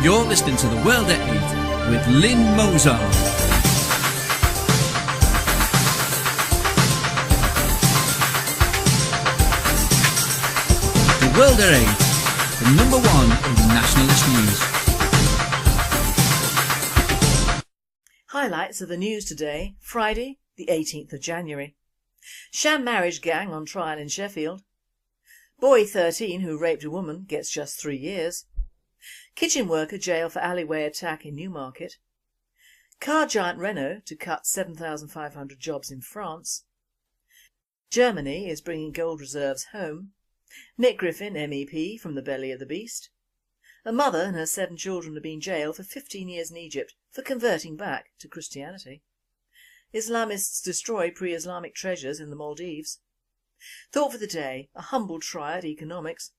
You're listening to The World at 8 with Lynn Mozart. The World at 8, the number one in nationalist news. Highlights of the news today, Friday the 18th of January. Sham marriage gang on trial in Sheffield. Boy 13 who raped a woman gets just 3 years. Kitchen worker jailed for alleyway attack in Newmarket. Car giant Renault to cut 7,500 jobs in France. Germany is bringing gold reserves home. Griffin MEP from the belly of the beast. A mother and her 7 children have been jailed for 15 years in Egypt for converting back to Christianity. Islamists destroy pre-Islamic treasures in the Maldives. Thought for the day, a humble try at economics.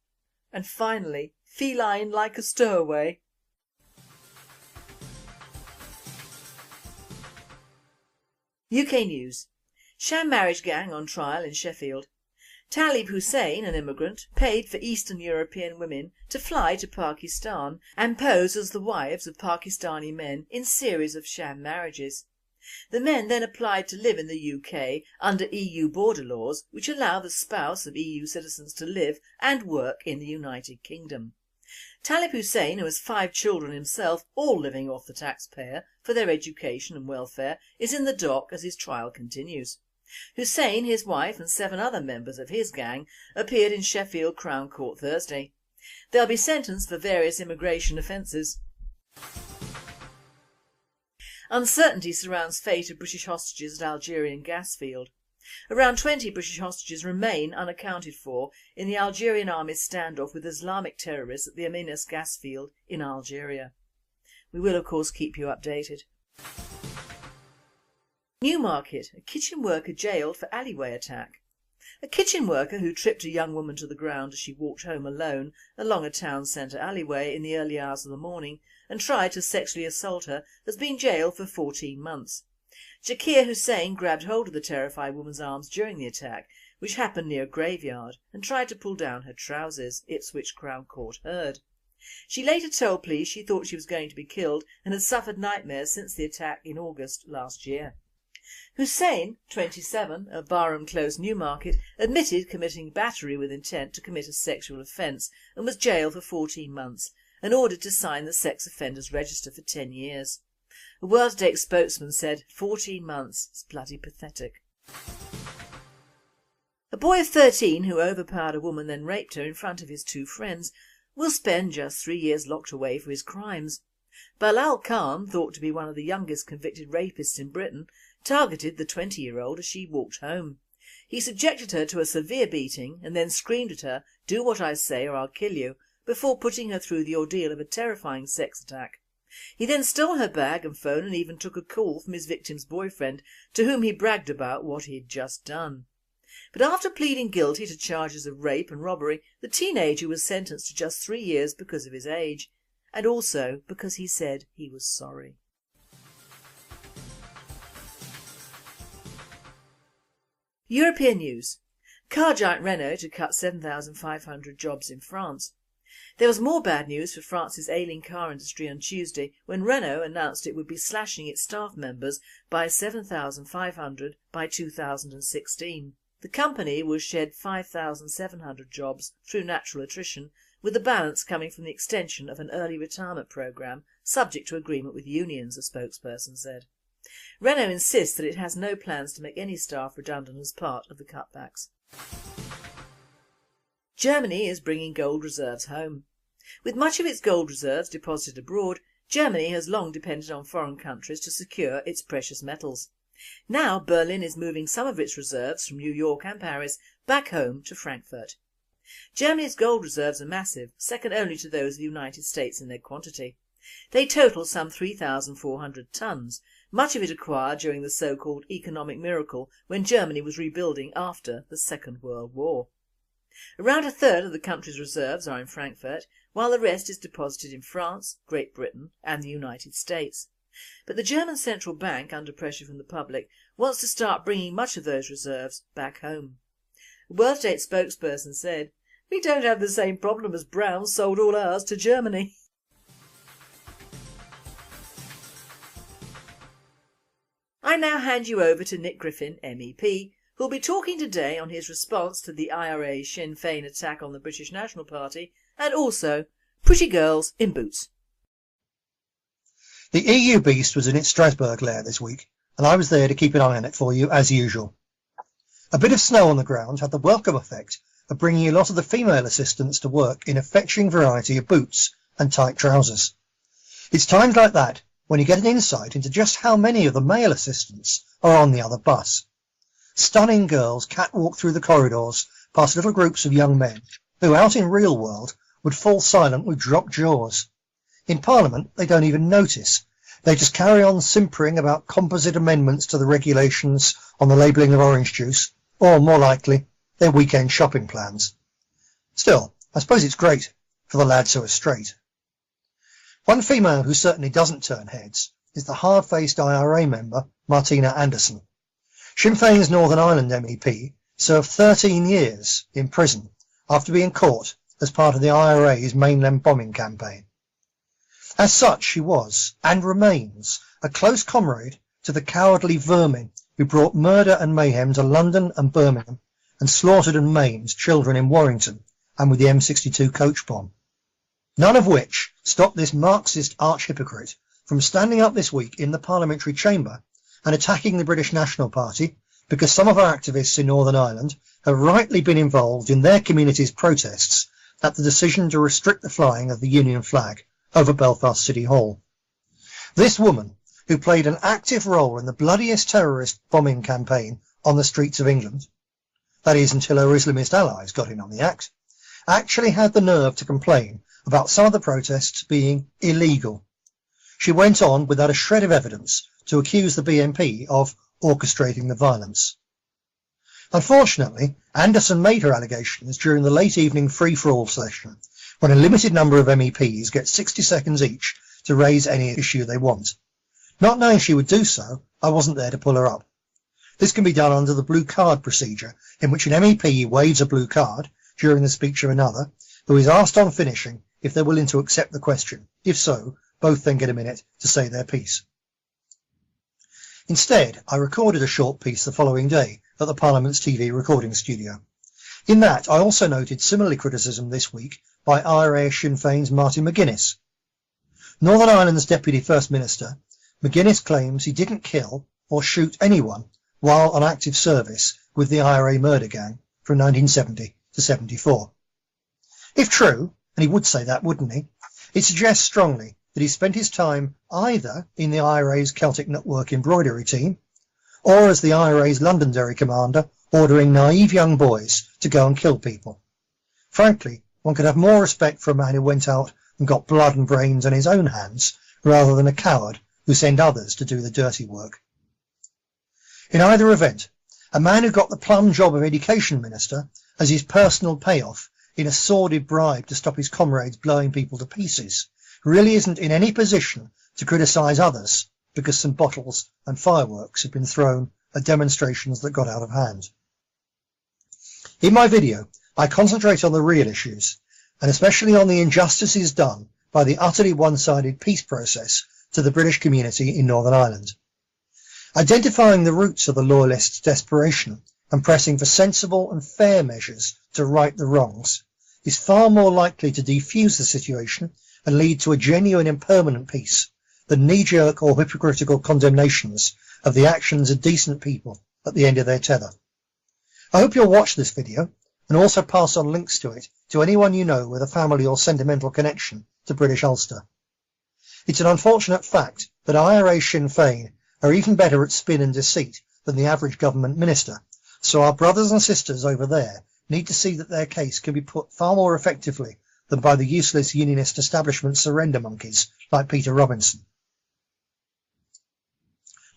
And finally, feline like a stowaway. UK news. Sham marriage gang on trial in Sheffield. Talib Hussein, an immigrant, paid for Eastern European women to fly to Pakistan and pose as the wives of Pakistani men in series of sham marriages. The men then applied to live in the UK under EU border laws which allow the spouse of EU citizens to live and work in the United Kingdom. Talib Hussein, who has 5 children himself, all living off the taxpayer for their education and welfare, is in the dock as his trial continues. Hussein, his wife and 7 other members of his gang appeared in Sheffield Crown Court Thursday. They'll be sentenced for various immigration offences. Uncertainty surrounds fate of British hostages at Algerian gas field. Around 20 British hostages remain unaccounted for in the Algerian army's standoff with Islamic terrorists at the Amenas gas field in Algeria. We will of course keep you updated. Newmarket, a kitchen worker jailed for alleyway attack. A kitchen worker who tripped a young woman to the ground as she walked home alone along a town centre alleyway in the early hours of the morning and tried to sexually assault her has been jailed for 14 months. Jakir Hussein grabbed hold of the terrified woman's arms during the attack, which happened near a graveyard, and tried to pull down her trousers, Ipswich Crown Court heard. She later told police she thought she was going to be killed and had suffered nightmares since the attack in August last year. Hussein, 27, of Barham Close, Newmarket, admitted committing battery with intent to commit a sexual offence and was jailed for 14 months and ordered to sign the sex offenders register for 10 years. A World at 8 spokesman said 14 months is bloody pathetic. A boy of 13 who overpowered a woman then raped her in front of his 2 friends will spend just 3 years locked away for his crimes. Bilal Khan, thought to be one of the youngest convicted rapists in Britain, targeted the 20-year-old as she walked home. He subjected her to a severe beating and then screamed at her, "Do what I say or I'll kill you," before putting her through the ordeal of a terrifying sex attack. He then stole her bag and phone and even took a call from his victim's boyfriend, to whom he bragged about what he had just done. But after pleading guilty to charges of rape and robbery, the teenager was sentenced to just 3 years because of his age, and also because he said he was sorry. European news. Car giant Renault to cut 7,500 jobs in France. There was more bad news for France's ailing car industry on Tuesday when Renault announced it would be slashing its staff members by 7,500 by 2016. The company will shed 5,700 jobs through natural attrition, with the balance coming from the extension of an early retirement programme subject to agreement with unions, a spokesperson said. Renault insists that it has no plans to make any staff redundant as part of the cutbacks. Germany is bringing gold reserves home. With much of its gold reserves deposited abroad, Germany has long depended on foreign countries to secure its precious metals. Now Berlin is moving some of its reserves from New York and Paris back home to Frankfurt. Germany's gold reserves are massive, second only to those of the United States in their quantity. They total some 3,400 tonnes, much of it acquired during the so-called economic miracle when Germany was rebuilding after the Second World War. Around a third of the country's reserves are in Frankfurt, while the rest is deposited in France, Great Britain and the United States. But the German central bank, under pressure from the public, wants to start bringing much of those reserves back home. A World at 8 spokesperson said, "We don't have the same problem as Brown sold all ours to Germany." I now hand you over to Nick Griffin MEP, who'll be talking today on his response to the IRA Sinn Fein attack on the British National Party and also pretty girls in boots. The EU beast was in its Strasbourg lair this week, and I was there to keep an eye on it for you as usual. A bit of snow on the ground had the welcome effect of bringing a lot of the female assistants to work in a fetching variety of boots and tight trousers. It's times like that when you get an insight into just how many of the male assistants are on the other bus. Stunning girls catwalk through the corridors past little groups of young men who, out in real world, would fall silent with dropped jaws. In Parliament, they don't even notice. They just carry on simpering about composite amendments to the regulations on the labelling of orange juice, or, more likely, their weekend shopping plans. Still, I suppose it's great for the lads who are straight. One female who certainly doesn't turn heads is the hard-faced IRA member, Martina Anderson. Sinn Fein's Northern Ireland MEP served 13 years in prison after being caught as part of the IRA's mainland bombing campaign. As such, she was, and remains, a close comrade to the cowardly vermin who brought murder and mayhem to London and Birmingham and slaughtered and maimed children in Warrington and with the M62 coach bomb. None of which stopped this Marxist arch-hypocrite from standing up this week in the parliamentary chamber and attacking the British National Party because some of our activists in Northern Ireland have rightly been involved in their community's protests at the decision to restrict the flying of the Union flag over Belfast City Hall. This woman, who played an active role in the bloodiest terrorist bombing campaign on the streets of England, that is until her Islamist allies got in on the act, actually had the nerve to complain about some of the protests being illegal. She went on without a shred of evidence to accuse the BNP of orchestrating the violence. Unfortunately, Anderson made her allegations during the late evening free-for-all session, when a limited number of MEPs get 60 seconds each to raise any issue they want. Not knowing she would do so, I wasn't there to pull her up. This can be done under the blue card procedure, in which an MEP waves a blue card during the speech of another, who is asked on finishing if they're willing to accept the question. If so, both then get a minute to say their piece. Instead, I recorded a short piece the following day at the Parliament's TV recording studio. In that, I also noted similar criticism this week by IRA Sinn Féin's Martin McGuinness. Northern Ireland's Deputy First Minister, McGuinness claims he didn't kill or shoot anyone while on active service with the IRA murder gang from 1970 to 74. If true, and he would say that, wouldn't he, it suggests strongly that he spent his time either in the IRA's Celtic Network embroidery team or as the IRA's Londonderry commander ordering naive young boys to go and kill people. Frankly, one could have more respect for a man who went out and got blood and brains on his own hands rather than a coward who sent others to do the dirty work. In either event, a man who got the plum job of Education Minister as his personal payoff in a sordid bribe to stop his comrades blowing people to pieces really isn't in any position to criticise others because some bottles and fireworks have been thrown at demonstrations that got out of hand. In my video, I concentrate on the real issues, and especially on the injustices done by the utterly one-sided peace process to the British community in Northern Ireland. Identifying the roots of the loyalists' desperation and pressing for sensible and fair measures to right the wrongs is far more likely to defuse the situation and lead to a genuine and permanent peace than knee-jerk or hypocritical condemnations of the actions of decent people at the end of their tether. I hope you'll watch this video and also pass on links to it to anyone you know with a family or sentimental connection to British Ulster. It's an unfortunate fact that IRA Sinn Féin are even better at spin and deceit than the average government minister, so our brothers and sisters over there need to see that their case can be put far more effectively than by the useless unionist establishment surrender monkeys like Peter Robinson.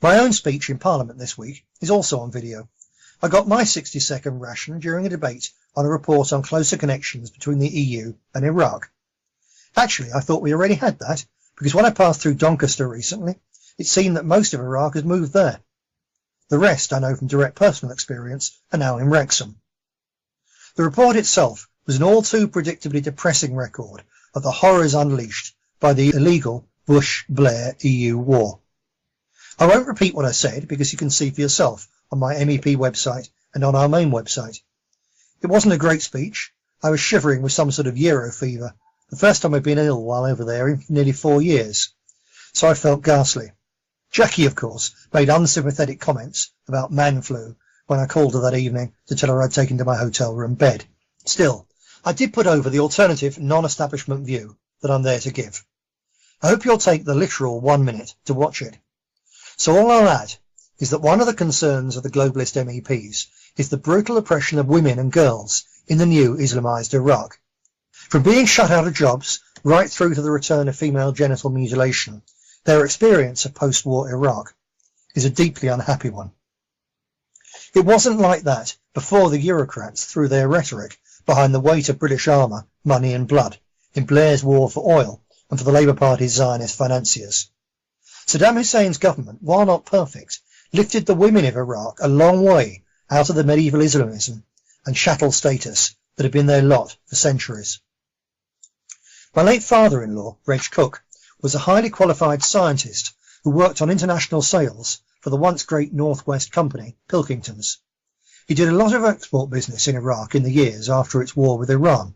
My own speech in Parliament this week is also on video. I got my 60-second ration during a debate on a report on closer connections between the EU and Iraq. Actually, I thought we already had that, because when I passed through Doncaster recently, it seemed that most of Iraq has moved there. The rest, I know from direct personal experience, are now in Wrexham. The report itself was an all too predictably depressing record of the horrors unleashed by the illegal Bush-Blair EU war. I won't repeat what I said because you can see for yourself on my MEP website and on our main website. It wasn't a great speech. I was shivering with some sort of Euro fever, the first time I've been ill while over there in nearly 4 years, so I felt ghastly. Jackie, of course, made unsympathetic comments about man flu when I called her that evening to tell her I'd taken to my hotel room bed. Still, I did put over the alternative non-establishment view that I'm there to give. I hope you'll take the literal 1 minute to watch it. So all I'll add is that one of the concerns of the globalist MEPs is the brutal oppression of women and girls in the new Islamised Iraq. From being shut out of jobs right through to the return of female genital mutilation, their experience of post-war Iraq is a deeply unhappy one. It wasn't like that before the Eurocrats threw their rhetoric behind the weight of British armour, money and blood in Blair's war for oil and for the Labour Party's Zionist financiers. Saddam Hussein's government, while not perfect, lifted the women of Iraq a long way out of the medieval Islamism and chattel status that had been their lot for centuries. My late father-in-law, Reg Cook, was a highly qualified scientist who worked on international sales for the once great Northwest company, Pilkingtons. He did a lot of export business in Iraq in the years after its war with Iran.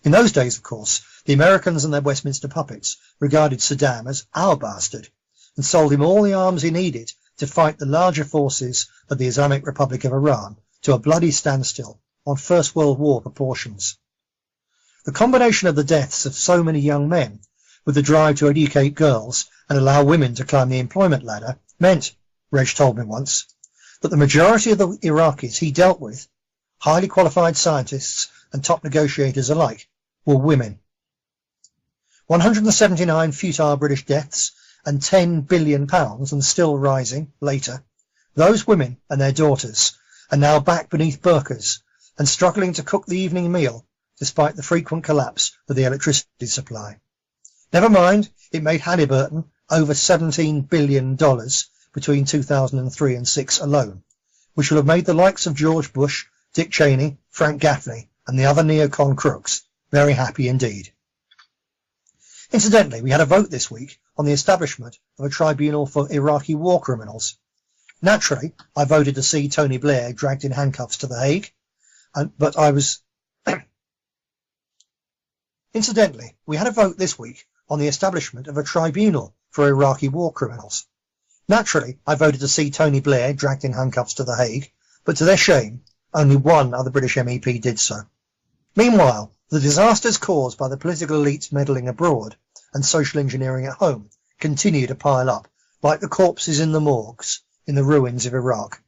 In those days, of course, the Americans and their Westminster puppets regarded Saddam as our bastard and sold him all the arms he needed to fight the larger forces of the Islamic Republic of Iran to a bloody standstill on First World War proportions. The combination of the deaths of so many young men with the drive to educate girls and allow women to climb the employment ladder meant, Reg told me once, that the majority of the Iraqis he dealt with, highly qualified scientists and top negotiators alike, were women. 179 futile British deaths and £10 billion, and still rising later, those women and their daughters are now back beneath burqas and struggling to cook the evening meal despite the frequent collapse of the electricity supply. Never mind, it made Halliburton over $17 billion between 2003 and 6 alone, which will have made the likes of George Bush, Dick Cheney, Frank Gaffney and the other neocon crooks very happy indeed. Incidentally, we had a vote this week on the establishment of a tribunal for Iraqi war criminals. Naturally, I voted to see Tony Blair dragged in handcuffs to The Hague, but I was... Incidentally, we had a vote this week on the establishment of a tribunal for Iraqi war criminals. Naturally, I voted to see Tony Blair dragged in handcuffs to The Hague, but to their shame, only one other British MEP did so. Meanwhile, the disasters caused by the political elites meddling abroad and social engineering at home continue to pile up, like the corpses in the morgues in the ruins of Iraq.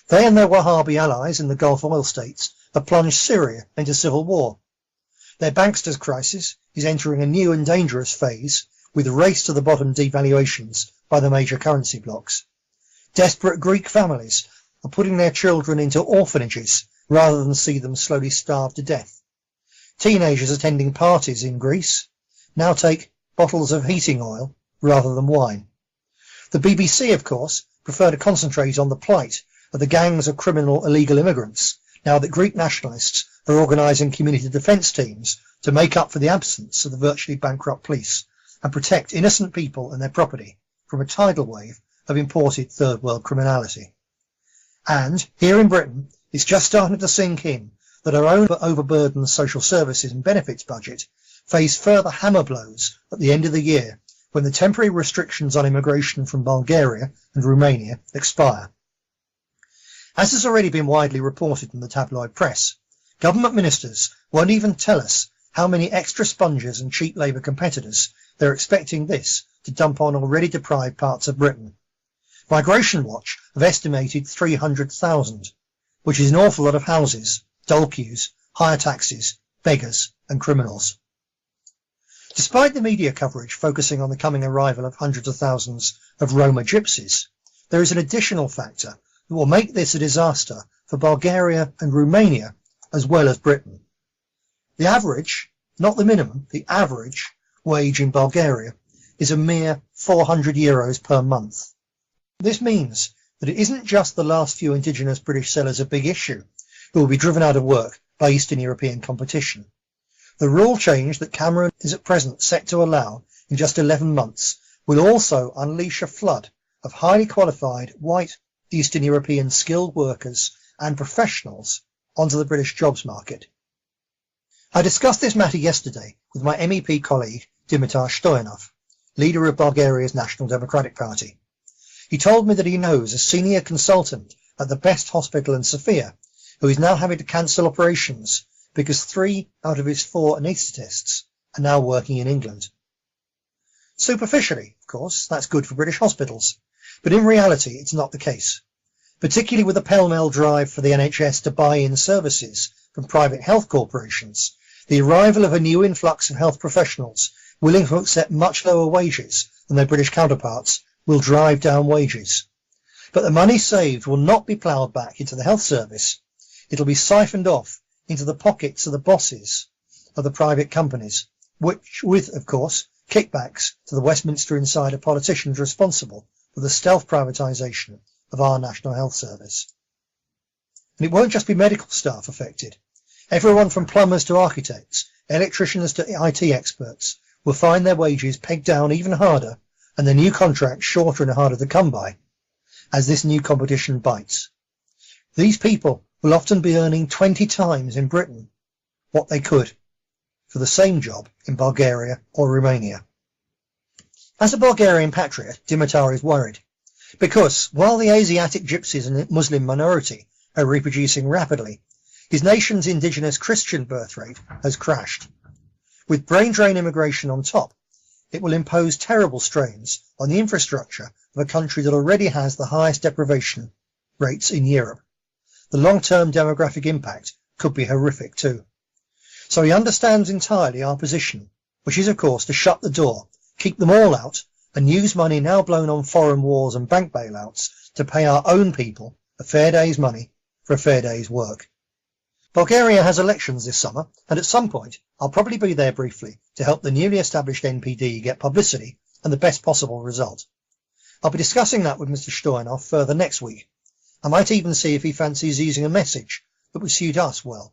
They and their Wahhabi allies in the Gulf oil states have plunged Syria into civil war. Their banksters' crisis is entering a new and dangerous phase with race-to-the-bottom devaluations by the major currency blocs. Desperate Greek families are putting their children into orphanages rather than see them slowly starve to death. Teenagers attending parties in Greece now take bottles of heating oil rather than wine. The BBC, of course, prefer to concentrate on the plight of the gangs of criminal illegal immigrants now that Greek nationalists are organising community defence teams to make up for the absence of the virtually bankrupt police and protect innocent people and their property from a tidal wave of imported third world criminality. And here in Britain, it's just starting to sink in that our own overburdened social services and benefits budget face further hammer blows at the end of the year when the temporary restrictions on immigration from Bulgaria and Romania expire. As has already been widely reported in the tabloid press, government ministers won't even tell us how many extra sponges and cheap labour competitors they're expecting this to dump on already deprived parts of Britain. Migration Watch have estimated 300,000, which is an awful lot of houses, dole queues, higher taxes, beggars and criminals. Despite the media coverage focusing on the coming arrival of hundreds of thousands of Roma gypsies, there is an additional factor that will make this a disaster for Bulgaria and Romania as well as Britain. The average, not the minimum, the average wage in Bulgaria is a mere €400 per month. This means that it isn't just the last few indigenous British sellers of Big Issue who will be driven out of work by Eastern European competition. The rule change that Cameron is at present set to allow in just 11 months will also unleash a flood of highly qualified white Eastern European skilled workers and professionals onto the British jobs market. I discussed this matter yesterday with my MEP colleague Dimitar Stoyanov, leader of Bulgaria's National Democratic Party. He told me that he knows a senior consultant at the best hospital in Sofia who is now having to cancel operations because 3 out of his 4 anaesthetists are now working in England. Superficially, of course, that's good for British hospitals, but in reality it's not the case, particularly with the pell-mell drive for the NHS to buy in services from private health corporations. The arrival of a new influx of health professionals willing to accept much lower wages than their British counterparts will drive down wages. But the money saved will not be ploughed back into the health service. It'll be siphoned off into the pockets of the bosses of the private companies, which with, of course, kickbacks to the Westminster insider politicians responsible for the stealth privatisation of our National Health Service. And it won't just be medical staff affected. Everyone from plumbers to architects, electricians to IT experts will find their wages pegged down even harder and their new contracts shorter and harder to come by as this new competition bites. These people will often be earning 20 times in Britain what they could for the same job in Bulgaria or Romania. As a Bulgarian patriot, Dimitar is worried, because while the Asiatic gypsies and Muslim minority are reproducing rapidly, his nation's indigenous Christian birth rate has crashed. With brain drain immigration on top, it will impose terrible strains on the infrastructure of a country that already has the highest deprivation rates in Europe. The long-term demographic impact could be horrific too. So he understands entirely our position, which is of course to shut the door, keep them all out, and use money now blown on foreign wars and bank bailouts to pay our own people a fair day's money for a fair day's work. Bulgaria has elections this summer, and at some point I'll probably be there briefly to help the newly established NPD get publicity and the best possible result. I'll be discussing that with Mr. Stoyanov further next week. I might even see if he fancies using a message that would suit us well.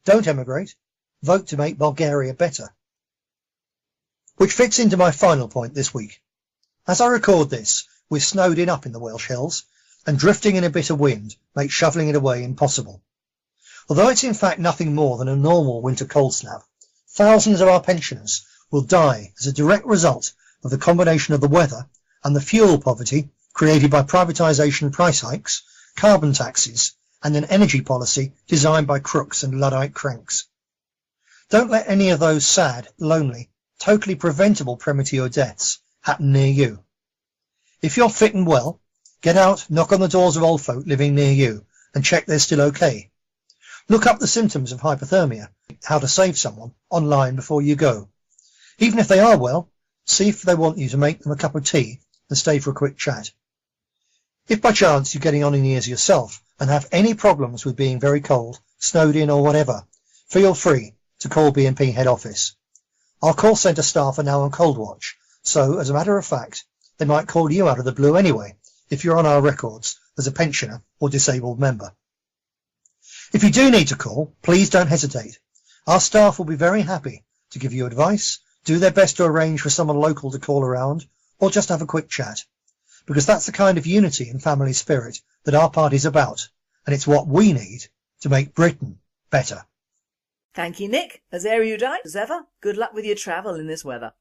Don't emigrate. Vote to make Bulgaria better. Which fits into my final point this week. As I record this, we're snowed in up in the Welsh hills, and drifting in a bit of wind makes shovelling it away impossible. Although it's in fact nothing more than a normal winter cold snap, thousands of our pensioners will die as a direct result of the combination of the weather and the fuel poverty created by privatisation price hikes, carbon taxes, and an energy policy designed by crooks and Luddite cranks. Don't let any of those sad, lonely, totally preventable premature deaths happen near you. If you're fit and well, get out, knock on the doors of old folk living near you, and check they're still okay. Look up the symptoms of hypothermia, how to save someone, online before you go. Even if they are well, see if they want you to make them a cup of tea and stay for a quick chat. If by chance you're getting on in years yourself and have any problems with being very cold, snowed in or whatever, feel free to call BNP head office. Our call centre staff are now on cold watch, so as a matter of fact, they might call you out of the blue anyway, if you're on our records as a pensioner or disabled member. If you do need to call, please don't hesitate. Our staff will be very happy to give you advice, do their best to arrange for someone local to call around, or just have a quick chat. Because that's the kind of unity and family spirit that our party's about, and it's what we need to make Britain better. Thank you, Nick. As erudite as ever, good luck with your travel in this weather.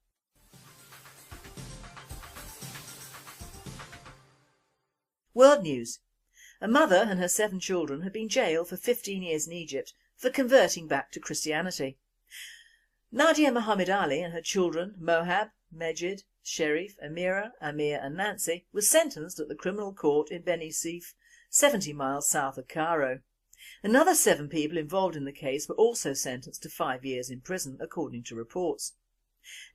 World news. A mother and her 7 children have been jailed for 15 years in Egypt for converting back to Christianity. Nadia Muhammad Ali and her children Mohab, Mejid, Sherif, Amira, Amir and Nancy were sentenced at the criminal court in Beni Suef, 70 miles south of Cairo. Another 7 people involved in the case were also sentenced to 5 years in prison, according to reports.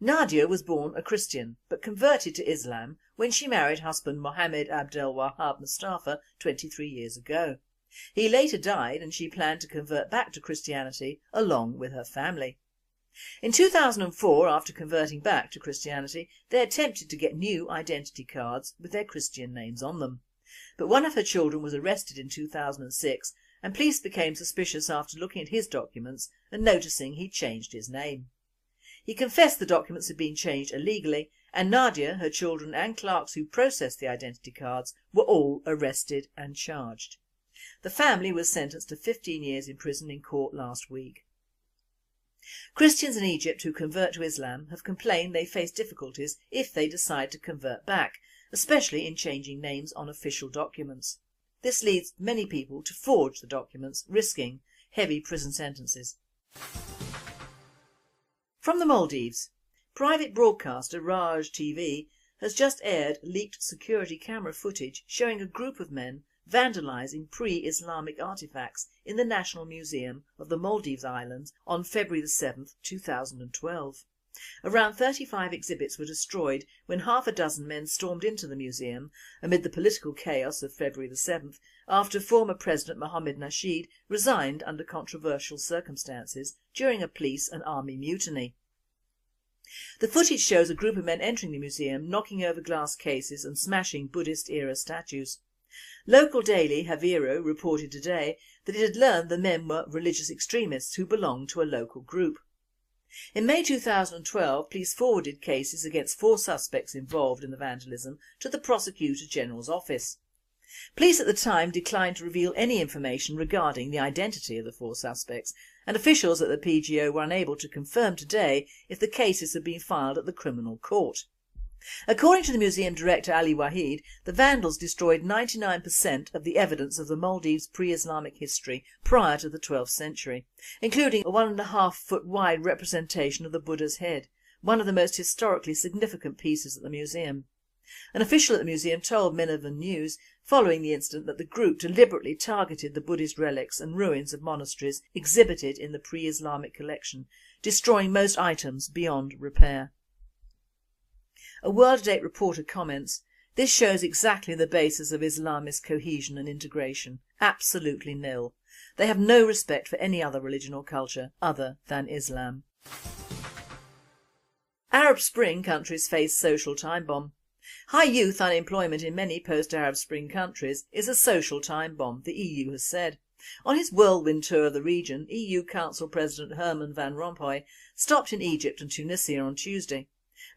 Nadia was born a Christian, but converted to Islam when she married husband Mohammed Abdel Wahab Mustafa 23 years ago. He later died and she planned to convert back to Christianity along with her family. In 2004, after converting back to Christianity, they attempted to get new identity cards with their Christian names on them. But one of her children was arrested in 2006 and police became suspicious after looking at his documents and noticing he'd changed his name. He confessed the documents had been changed illegally and Nadia, her children and clerks who processed the identity cards were all arrested and charged. The family was sentenced to 15 years in prison in court last week. Christians in Egypt who convert to Islam have complained they face difficulties if they decide to convert back, especially in changing names on official documents. This leads many people to forge the documents, risking heavy prison sentences. From the Maldives, private broadcaster Raj TV has just aired leaked security camera footage showing a group of men vandalising pre-Islamic artefacts in the National Museum of the Maldives Islands on February 7, 2012. Around 35 exhibits were destroyed when half a dozen men stormed into the museum amid the political chaos of February 7th after former President Mohammed Nasheed resigned under controversial circumstances during a police and army mutiny. The footage shows a group of men entering the museum, knocking over glass cases and smashing Buddhist-era statues. Local daily Haviro reported today that it had learned the men were religious extremists who belonged to a local group. In May 2012, police forwarded cases against 4 suspects involved in the vandalism to the Prosecutor General's office. Police at the time declined to reveal any information regarding the identity of the 4 suspects, and officials at the PGO were unable to confirm today if the cases had been filed at the criminal court. According to the museum director Ali Wahid, the vandals destroyed 99% of the evidence of the Maldives' pre-Islamic history prior to the 12th century, including a 1.5 foot wide representation of the Buddha's head, one of the most historically significant pieces at the museum. An official at the museum told Minivan News following the incident that the group deliberately targeted the Buddhist relics and ruins of monasteries exhibited in the pre-Islamic collection, destroying most items beyond repair. A World Date reporter comments, "This shows exactly the basis of Islamist cohesion and integration, absolutely nil. They have no respect for any other religion or culture other than Islam." Arab Spring countries face social time bomb. High youth unemployment in many post-Arab Spring countries is a social time bomb, the EU has said. On his whirlwind tour of the region, EU Council President Herman Van Rompuy stopped in Egypt and Tunisia on Tuesday.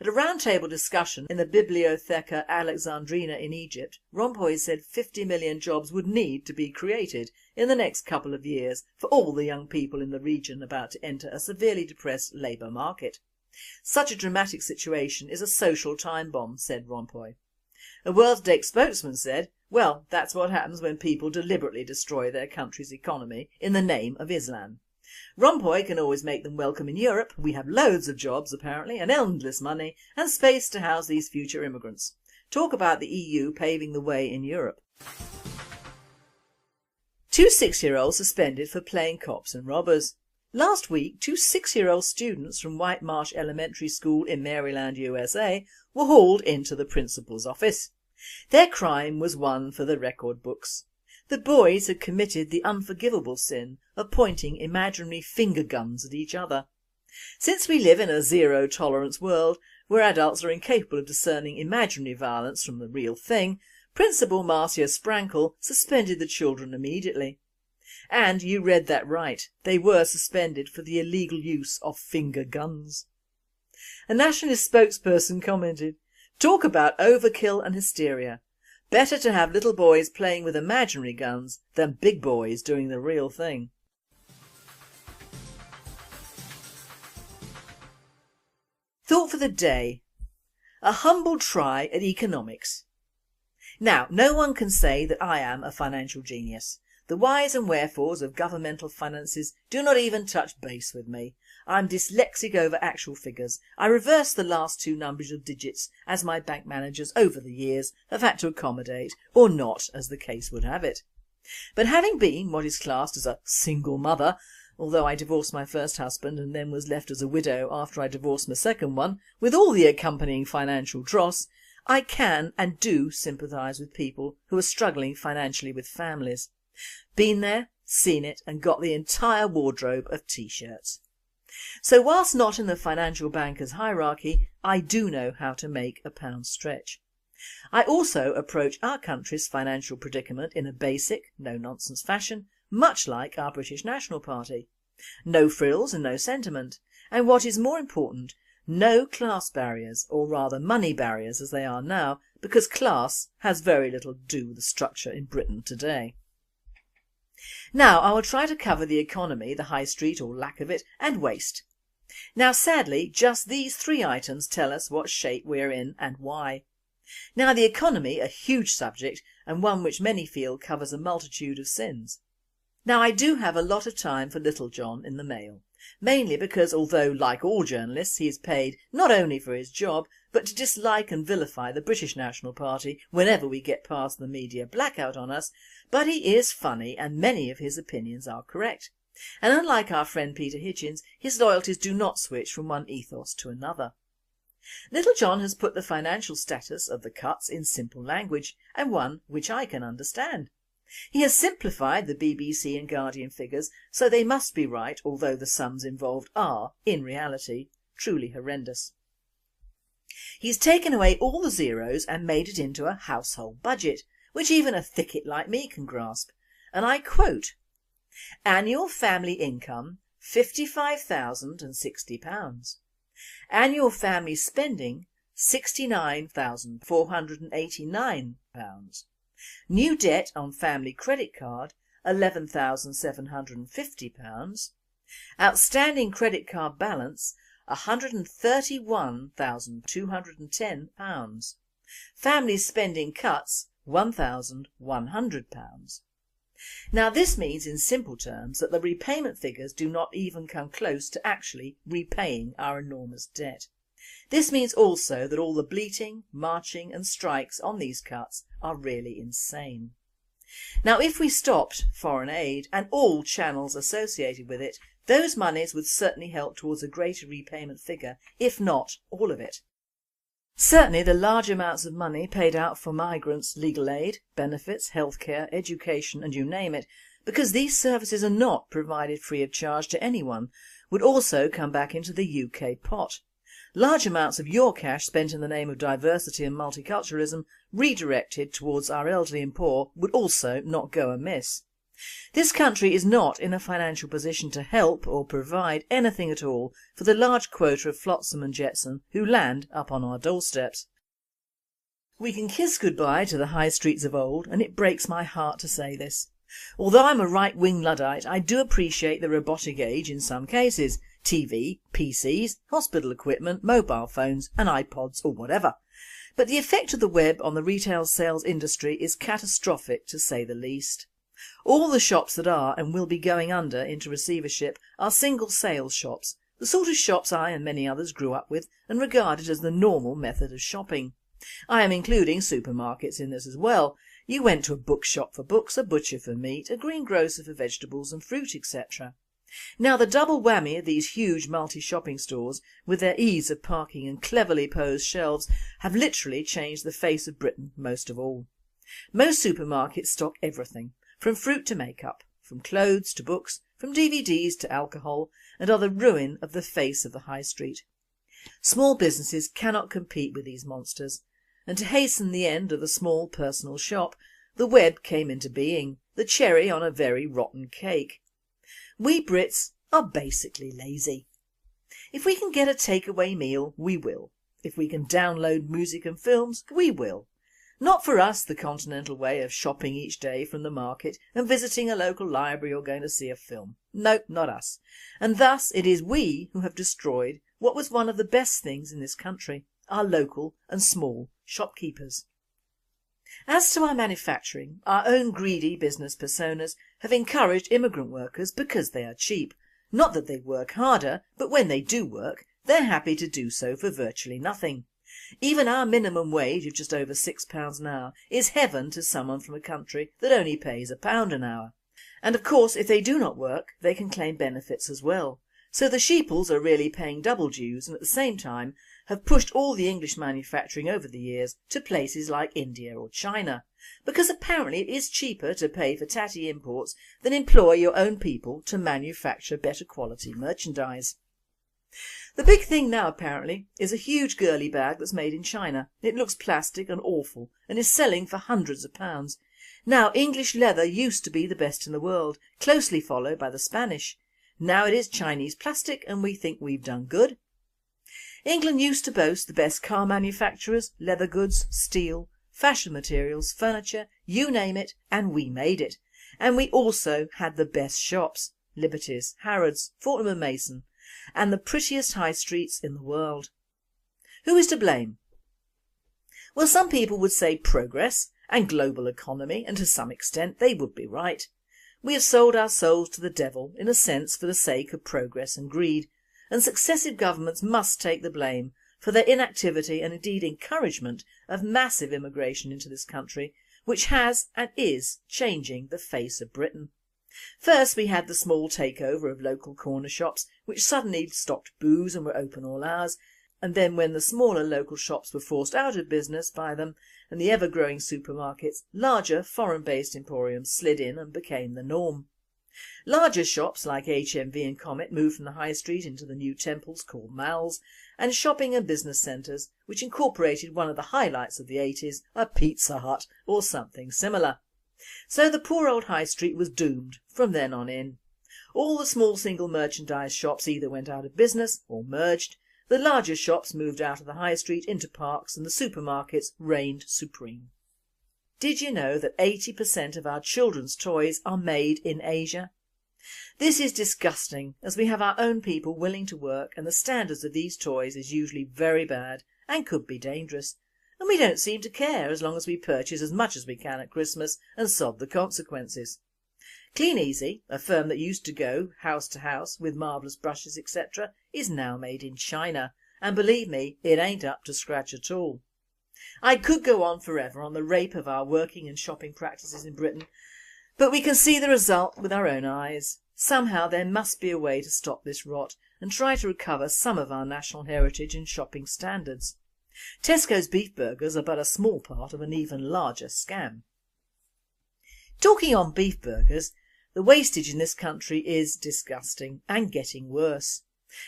At a roundtable discussion in the Bibliotheca Alexandrina in Egypt, Rompuy said 50 million jobs would need to be created in the next couple of years for all the young people in the region about to enter a severely depressed labour market. Such a dramatic situation is a social time bomb, said Rompuy. A World Date spokesman said, "Well, that's what happens when people deliberately destroy their country's economy in the name of Islam. Rompuy can always make them welcome in Europe. We have loads of jobs apparently and endless money and space to house these future immigrants. Talk about the EU paving the way in Europe." 2 6-year-olds suspended for playing cops and robbers. Last week, 2 6-year-old students from White Marsh Elementary School in Maryland, USA were hauled into the principal's office. Their crime was one for the record books. The boys had committed the unforgivable sin of pointing imaginary finger guns at each other. Since we live in a zero-tolerance world where adults are incapable of discerning imaginary violence from the real thing, Principal Marcia Sprankle suspended the children immediately. And you read that right, they were suspended for the illegal use of finger guns. A nationalist spokesperson commented, "Talk about overkill and hysteria. Better to have little boys playing with imaginary guns than big boys doing the real thing." Thought for the day. A humble try at economics. Now, no one can say that I am a financial genius. The whys and wherefores of governmental finances do not even touch base with me. I'm dyslexic over actual figures. I reverse the last 2 numbers of digits as my bank managers over the years have had to accommodate, or not, as the case would have it. But having been what is classed as a single mother, although I divorced my first husband and then was left as a widow after I divorced my second one, with all the accompanying financial dross, I can and do sympathise with people who are struggling financially with families. Been there, seen it and got the entire wardrobe of t-shirts. So whilst not in the financial banker's hierarchy, I do know how to make a pound stretch. I also approach our country's financial predicament in a basic, no-nonsense fashion, much like our British National Party. No frills and no sentiment, and what is more important, No class barriers, or rather money barriers as they are now, because class has very little to do with the structure in Britain today. Now I will try to cover the economy, the high street or lack of it, and waste. Now sadly just these three items tell us what shape we are in and why. Now the economy, a huge subject and one which many feel covers a multitude of sins. Now I do have a lot of time for Little John in the Mail, mainly because although like all journalists he is paid not only for his job but to dislike and vilify the British National Party whenever we get past the media blackout on us, but he is funny and many of his opinions are correct. And unlike our friend Peter Hitchens, his loyalties do not switch from one ethos to another. Little John has put the financial status of the cuts in simple language and one which I can understand. He has simplified the BBC and Guardian figures so they must be right, although the sums involved are, in reality, truly horrendous. He's taken away all the zeros and made it into a household budget, which even a thicket like me can grasp, and I quote, "Annual family income £55,060. Annual family spending £69,489. New debt on family credit card £11,750. Outstanding credit card balance £131,210. Family spending cuts £1,100. Now this means in simple terms that the repayment figures do not even come close to actually repaying our enormous debt. This means also that all the bleating, marching and strikes on these cuts are really insane. Now if we stopped foreign aid and all channels associated with it, those monies would certainly help towards a greater repayment figure, if not all of it. Certainly the large amounts of money paid out for migrants, legal aid, benefits, healthcare, education and you name it, because these services are not provided free of charge to anyone, would also come back into the UK pot. Large amounts of your cash spent in the name of diversity and multiculturalism redirected towards our elderly and poor would also not go amiss. This country is not in a financial position to help or provide anything at all for the large quota of flotsam and jetsam who land up on our doorsteps. We can kiss goodbye to the high streets of old, and it breaks my heart to say this. Although I'm a right-wing Luddite, I do appreciate the robotic age in some cases. TV, PCs, hospital equipment, mobile phones and iPods or whatever. But the effect of the web on the retail sales industry is catastrophic to say the least. All the shops that are and will be going under into receivership are single sales shops, the sort of shops I and many others grew up with and regarded as the normal method of shopping. I am including supermarkets in this as well. You went to a bookshop for books, a butcher for meat, a greengrocer for vegetables and fruit, etc. Now the double whammy of these huge multi-shopping stores, with their ease of parking and cleverly posed shelves, have literally changed the face of Britain most of all. Most supermarkets stock everything, from fruit to makeup, from clothes to books, from DVDs to alcohol, and are the ruin of the face of the high street. Small businesses cannot compete with these monsters, and to hasten the end of the small personal shop, the web came into being, the cherry on a very rotten cake. We Brits are basically lazy. If we can get a takeaway meal, we will. If we can download music and films, we will. Not for us the continental way of shopping each day from the market and visiting a local library or going to see a film. No, not us. And thus it is we who have destroyed what was one of the best things in this country, our local and small shopkeepers. As to our manufacturing, our own greedy business personas have encouraged immigrant workers because they are cheap. Not that they work harder, but when they do work, they're happy to do so for virtually nothing. Even our minimum wage of just over £6 an hour is heaven to someone from a country that only pays £1 an hour. And of course if they do not work they can claim benefits as well. So the sheeples are really paying double dues and at the same time have pushed all the English manufacturing over the years to places like India or China, because apparently it is cheaper to pay for tatty imports than employ your own people to manufacture better quality merchandise. The big thing now apparently is a huge girly bag that's made in China. It looks plastic and awful and is selling for hundreds of pounds. Now English leather used to be the best in the world, closely followed by the Spanish. Now it is Chinese plastic and we think we've done good. England used to boast the best car manufacturers, leather goods, steel, fashion materials, furniture, you name it, and we made it. And we also had the best shops, Liberty's, Harrods, Fortnum and Mason, and the prettiest high streets in the world. Who is to blame? Well, some people would say progress and global economy, and to some extent they would be right. We have sold our souls to the devil, in a sense, for the sake of progress and greed, and successive governments must take the blame for their inactivity and indeed encouragement of massive immigration into this country, which has and is changing the face of Britain. First we had the small takeover of local corner shops, which suddenly stocked booze and were open all hours, and then when the smaller local shops were forced out of business by them and the ever-growing supermarkets, larger foreign-based emporiums slid in and became the norm. Larger shops like HMV and Comet moved from the high street into the new temples called malls, and shopping and business centres which incorporated one of the highlights of the 80s, a Pizza Hut or something similar. So the poor old high street was doomed from then on in. All the small single merchandise shops either went out of business or merged, the larger shops moved out of the high street into parks, and the supermarkets reigned supreme. Did you know that 80% of our children's toys are made in Asia? This is disgusting, as we have our own people willing to work and the standards of these toys is usually very bad and could be dangerous, and we don't seem to care as long as we purchase as much as we can at Christmas and sod the consequences. Clean Easy, a firm that used to go house to house with marvellous brushes etc, is now made in China, and believe me, it ain't up to scratch at all. I could go on forever on the rape of our working and shopping practices in Britain, but we can see the result with our own eyes. Somehow there must be a way to stop this rot and try to recover some of our national heritage and shopping standards. Tesco's beef burgers are but a small part of an even larger scam. Talking on beef burgers, the wastage in this country is disgusting and getting worse.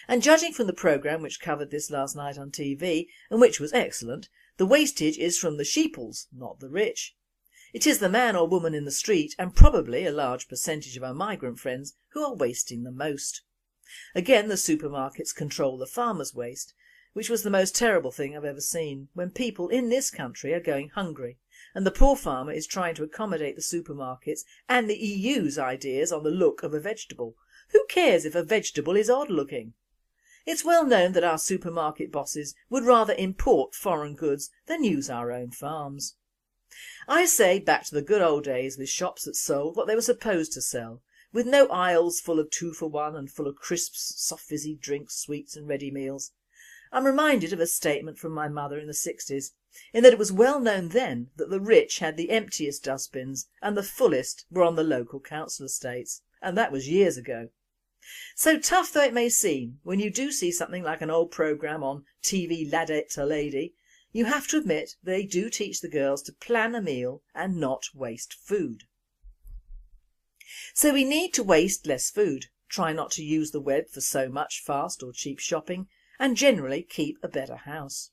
And judging from the programme which covered this last night on TV, and which was excellent, the wastage is from the sheeples, not the rich. It is the man or woman in the street, and probably a large percentage of our migrant friends, who are wasting the most. Again, the supermarkets control the farmers' waste, which was the most terrible thing I've ever seen, when people in this country are going hungry, and the poor farmer is trying to accommodate the supermarkets and the EU's ideas on the look of a vegetable. Who cares if a vegetable is odd looking? It's well known that our supermarket bosses would rather import foreign goods than use our own farms. I say back to the good old days with shops that sold what they were supposed to sell, with no aisles full of 2 for 1 and full of crisps, soft fizzy drinks, sweets and ready meals. I'm reminded of a statement from my mother in the 60s, in that it was well known then that the rich had the emptiest dustbins and the fullest were on the local council estates, and that was years ago. So tough though it may seem, when you do see something like an old programme on TV Ladette to Lady, you have to admit they do teach the girls to plan a meal and not waste food. So we need to waste less food, try not to use the web for so much fast or cheap shopping, and generally keep a better house.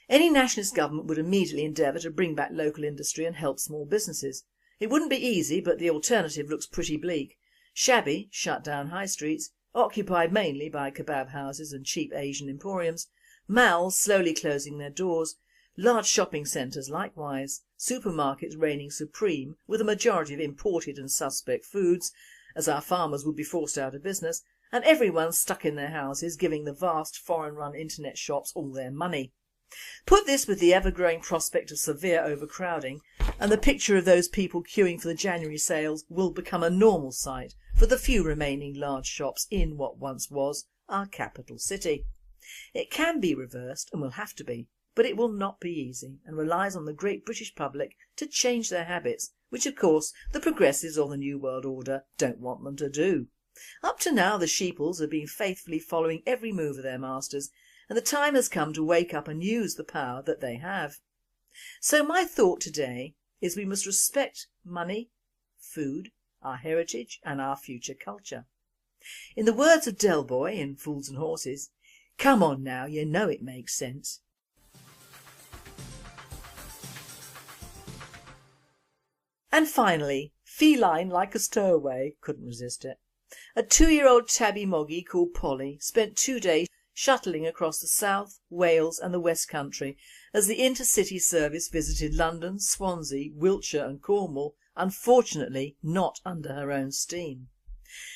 Any nationalist government would immediately endeavour to bring back local industry and help small businesses. It wouldn't be easy, but the alternative looks pretty bleak. Shabby, shut down high streets, occupied mainly by kebab houses and cheap Asian emporiums, malls slowly closing their doors, large shopping centres likewise, supermarkets reigning supreme with a majority of imported and suspect foods, as our farmers would be forced out of business, and everyone stuck in their houses giving the vast foreign-run internet shops all their money. Put this with the ever-growing prospect of severe overcrowding, and the picture of those people queuing for the January sales will become a normal sight for the few remaining large shops in what once was our capital city. It can be reversed and will have to be, but it will not be easy and relies on the great British public to change their habits, which of course the progressives or the New World Order don't want them to do. Up to now the sheeples have been faithfully following every move of their masters, and the time has come to wake up and use the power that they have. So my thought today is we must respect money, food, our heritage and our future culture. In the words of Del Boy in Fools and Horses, come on now, you know it makes sense. And finally, feline like a stowaway, couldn't resist it. A 2-year-old tabby moggy called Polly spent 2 days shuttling across the South, Wales and the West Country as the intercity service visited London, Swansea, Wiltshire and Cornwall, unfortunately not under her own steam.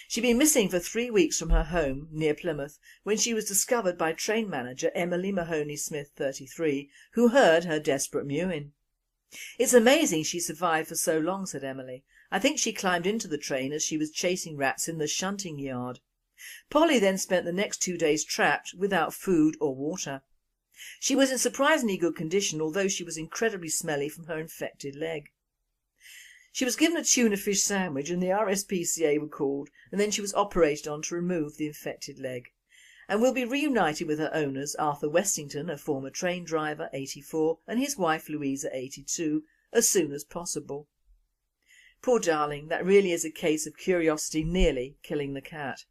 She'd been missing for 3 weeks from her home near Plymouth when she was discovered by train manager Emily Mahoney Smith 33, who heard her desperate mewing. "It's amazing she survived for so long," said Emily. "I think she climbed into the train as she was chasing rats in the shunting yard." Polly then spent the next 2 days trapped without food or water. She was in surprisingly good condition, although she was incredibly smelly from her infected leg. She was given a tuna fish sandwich and the RSPCA were called, and then she was operated on to remove the infected leg, and will be reunited with her owners Arthur Westington, a former train driver, 84, and his wife Louisa, 82, as soon as possible. Poor darling, that really is a case of curiosity nearly killing the cat.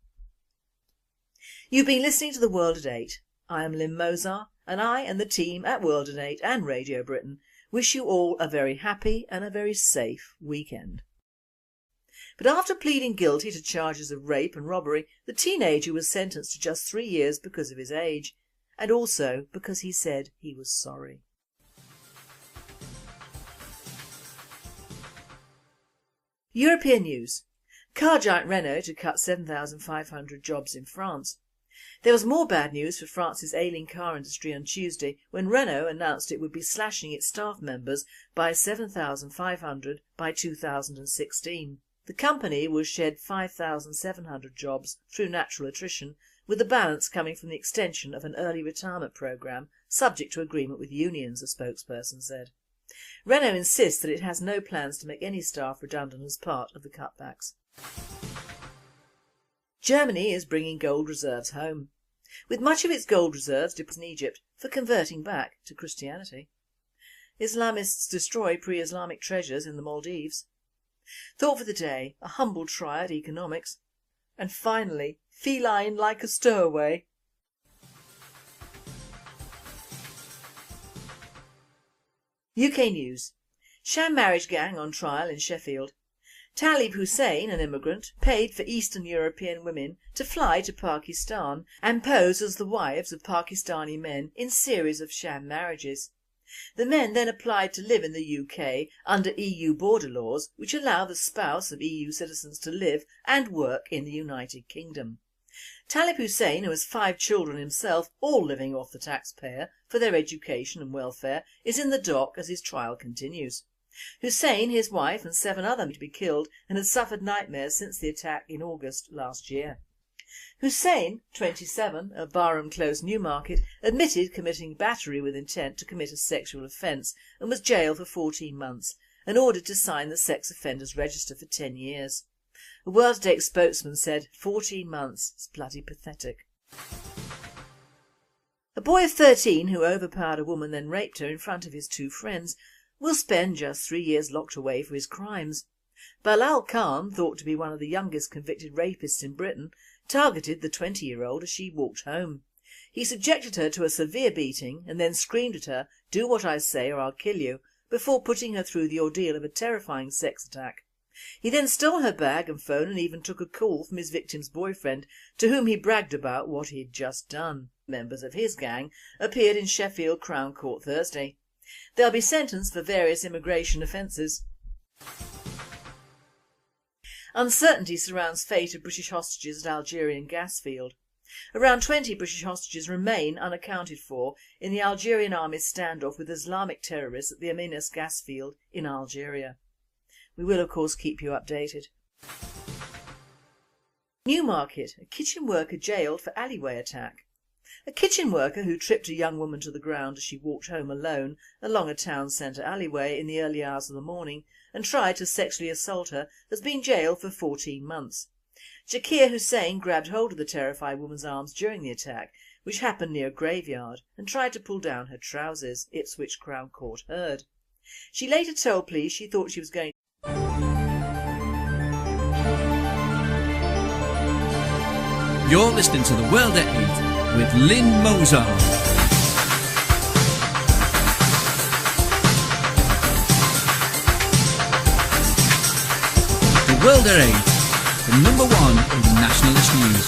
You've been listening to The World at 8. I am Lynn Mozart, and I and the team at World at 8 and Radio Britain wish you all a very happy and a very safe weekend. But after pleading guilty to charges of rape and robbery, the teenager was sentenced to just 3 years because of his age, and also because he said he was sorry. European news. Car giant Renault to cut 7,500 jobs in France. There was more bad news for France's ailing car industry on Tuesday when Renault announced it would be slashing its staff members by 7,500 by 2016. The company will shed 5,700 jobs through natural attrition, with the balance coming from the extension of an early retirement programme subject to agreement with unions, a spokesperson said. Renault insists that it has no plans to make any staff redundant as part of the cutbacks. Germany is bringing gold reserves home, with much of its gold reserves deposited in Egypt for converting back to Christianity. Islamists destroy pre-Islamic treasures in the Maldives. Thought for the day, a humble try at economics. And finally, feline like a stowaway. UK news. Sham marriage gang on trial in Sheffield. Talib Hussein, an immigrant, paid for Eastern European women to fly to Pakistan and pose as the wives of Pakistani men in series of sham marriages. The men then applied to live in the UK under EU border laws which allow the spouse of EU citizens to live and work in the United Kingdom. Talib Hussein, who has 5 children himself, all living off the taxpayer for their education and welfare, is in the dock as his trial continues. Hussein, his wife and 7 others men to be killed and had suffered nightmares since the attack in August last year. Hussein, 27, of Barham Close, Newmarket, admitted committing battery with intent to commit a sexual offence and was jailed for 14 months and ordered to sign the sex offenders register for 10 years. A World at 8 spokesman said 14 months is bloody pathetic. A boy of 13 who overpowered a woman then raped her in front of his 2 friends will spend just 3 years locked away for his crimes. Balal Khan, thought to be one of the youngest convicted rapists in Britain, targeted the 20-year-old as she walked home. He subjected her to a severe beating and then screamed at her, "Do what I say or I'll kill you," before putting her through the ordeal of a terrifying sex attack. He then stole her bag and phone and even took a call from his victim's boyfriend, to whom he bragged about what he'd just done. Members of his gang appeared in Sheffield Crown Court Thursday. They'll be sentenced for various immigration offences. Uncertainty surrounds fate of British hostages at Algerian gas field. Around 20 British hostages remain unaccounted for in the Algerian army's standoff with Islamic terrorists at the Amenas gas field in Algeria. We will of course keep you updated. Newmarket, a kitchen worker jailed for alleyway attack. A kitchen worker who tripped a young woman to the ground as she walked home alone along a town centre alleyway in the early hours of the morning and tried to sexually assault her has been jailed for 14 months. Shakir Hussain grabbed hold of the terrified woman's arms during the attack, which happened near a graveyard, and tried to pull down her trousers, Ipswich Crown Court heard. She later told police she thought she was going. You're listening to The World at 8 with Lynn Mozart. The World at 8, the #1 in nationalist news.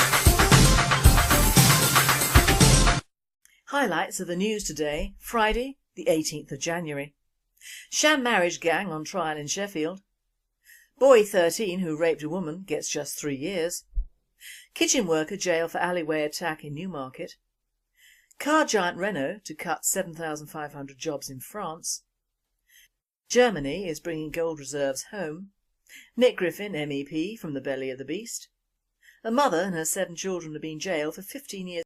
Highlights of the news today, Friday the 18th of January. Sham marriage gang on trial in Sheffield. Boy 13 who raped a woman gets just 3 years. Kitchen worker jailed for alleyway attack in Newmarket. Car giant Renault to cut 7,500 jobs in France. Germany is bringing gold reserves home. Nick Griffin MEP from the belly of the beast. A mother and her 7 children have been jailed for 15 years